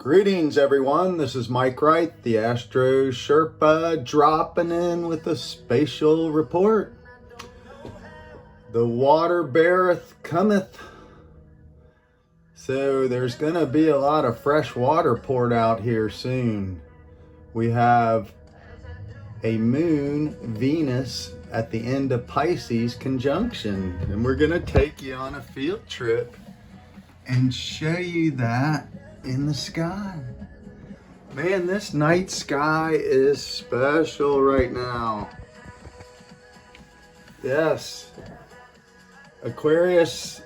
Greetings everyone, this is Mike Wright, the Astro Sherpa, dropping in with a spatial report. The Water Bearer Cometh. So there's going to be a lot of fresh water poured out here soon. We have a moon, Venus, at the end of Pisces conjunction. And we're going to take you on a field trip and show you that in the sky. Man, this night sky is special right now. Yes, Aquarius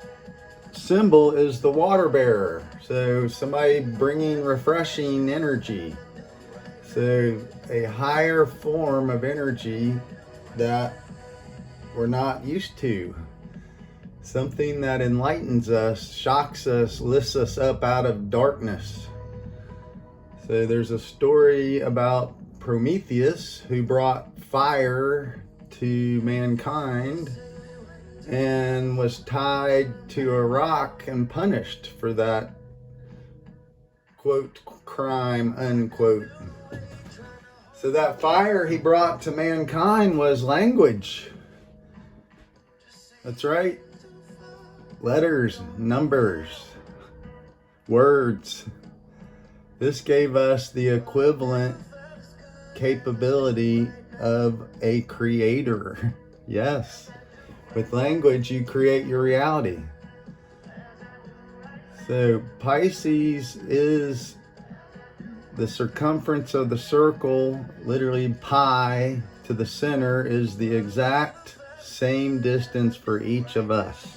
symbol is the water bearer, so somebody bringing refreshing energy, so a higher form of energy that we're not used to. Something that enlightens us, shocks us, lifts us up out of darkness. So there's a story about Prometheus who brought fire to mankind and was tied to a rock and punished for that, quote, crime, unquote. So that fire he brought to mankind was language. That's right. Letters, numbers, words. This gave us the equivalent capability of a creator. Yes, with language you create your reality. So Pisces is the circumference of the circle, literally pi to the center is the exact same distance for each of us.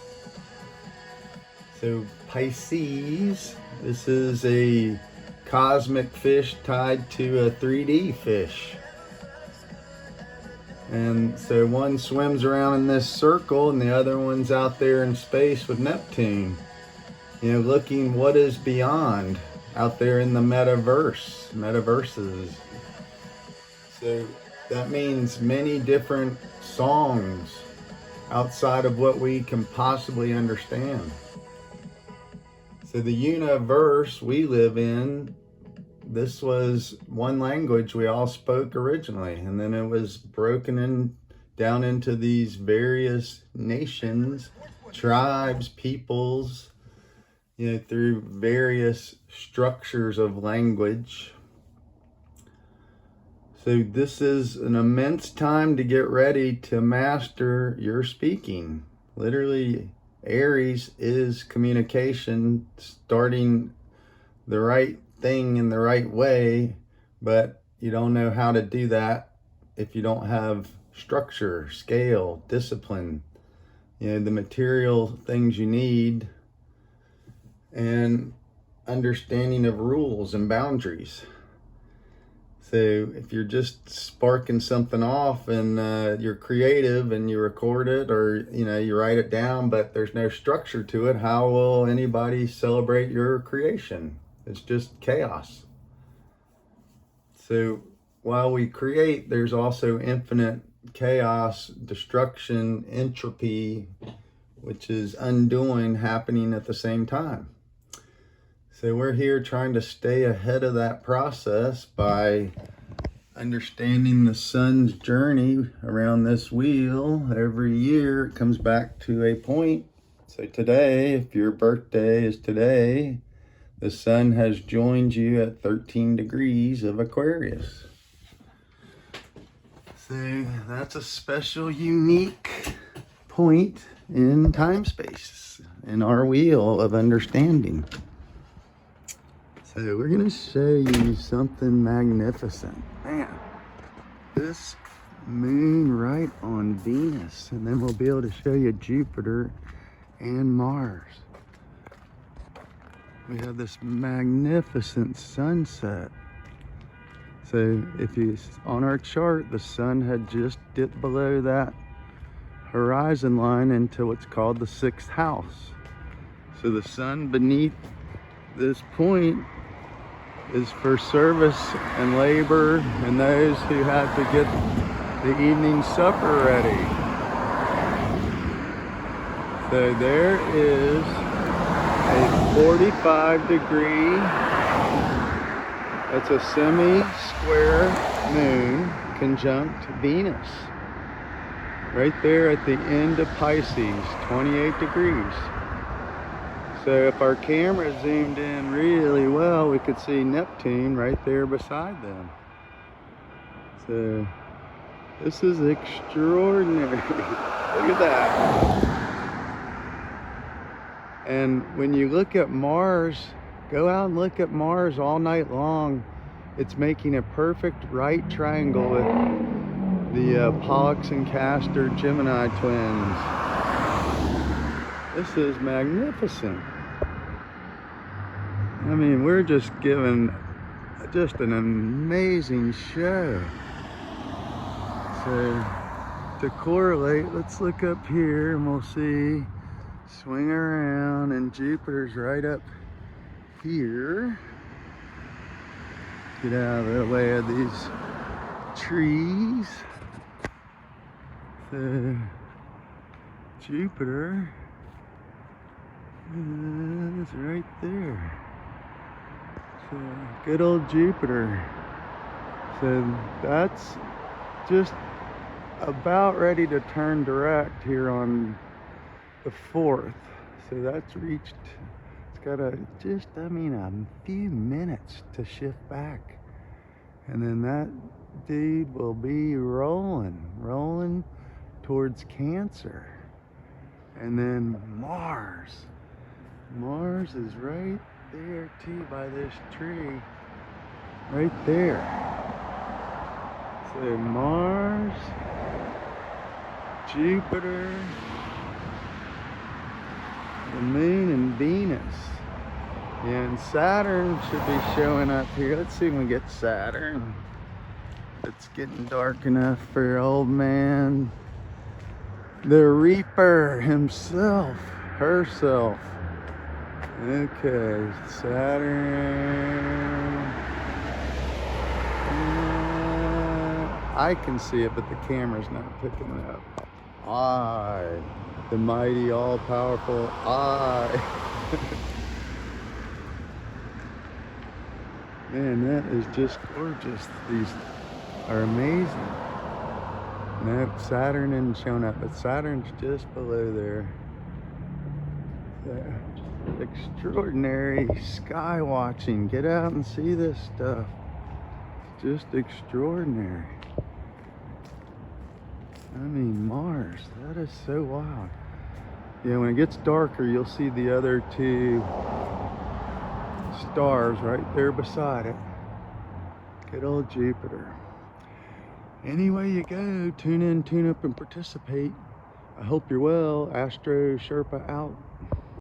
So Pisces, this is a cosmic fish tied to a 3D fish. And so one swims around in this circle and the other one's out there in space with Neptune. You know, looking what is beyond out there in the metaverses. So that means many different songs outside of what we can possibly understand. So the universe we live in, this was one language we all spoke originally, and then it was broken down into these various nations, tribes, peoples, you know, through various structures of language. So this is an immense time to get ready to master your speaking. Literally, Aries is communication, starting the right thing in the right way, but you don't know how to do that if you don't have structure, scale, discipline, you know, the material things you need, and understanding of rules and boundaries. So if you're just sparking something off and you're creative and you record it, or you know, you write it down, but there's no structure to it, how will anybody celebrate your creation? It's just chaos. So while we create, there's also infinite chaos, destruction, entropy, which is undoing happening at the same time. So we're here trying to stay ahead of that process by understanding the sun's journey around this wheel. Every year it comes back to a point. So today, if your birthday is today, the sun has joined you at 13 degrees of Aquarius. So that's a special, unique point in time space in our wheel of understanding. So we're going to show you something magnificent. Man, this moon right on Venus, and then we'll be able to show you Jupiter and Mars. We have this magnificent sunset. So if you, on our chart, the sun had just dipped below that horizon line into what's called the 6th house. So the sun beneath this point is for service and labor and those who have to get the evening supper ready. So there is a 45-degree It's a semi-square moon conjunct Venus. Right there at the end of Pisces, 28 degrees. So if our camera zoomed in really well, we could see Neptune right there beside them. So this is extraordinary. Look at that. And when you look at Mars, go out and look at Mars all night long. It's making a perfect right triangle with the Pollux and Castor Gemini twins. This is magnificent. I mean, we're just given just an amazing show. So to correlate, let's look up here and we'll see, swing around, and Jupiter's right up here. Get out of the way of these trees. So Jupiter is right there. So good old Jupiter. So that's just about ready to turn direct here on the 4th. So that's reached, it's got a few minutes to shift back. And then that dude will be rolling towards Cancer. And then Mars is right there too, by this tree right there. So Mars, Jupiter, the moon, and Venus. And Saturn should be showing up here. Let's see when we get Saturn. It's getting dark enough for old man, the Reaper himself, herself. Okay, Saturn. I can see it, but the camera's not picking it up. I, the mighty, all-powerful I. Man, that is just gorgeous. These are amazing. Nope, Saturn isn't showing up, but Saturn's just below there. Extraordinary sky watching. Get out and see this stuff. Just extraordinary. I mean, Mars, that is so wild. Yeah, when it gets darker, you'll see the other two stars right there beside it. Good old Jupiter. Anyway you go, tune in, tune up, and participate. I hope you're well. Astro Sherpa out.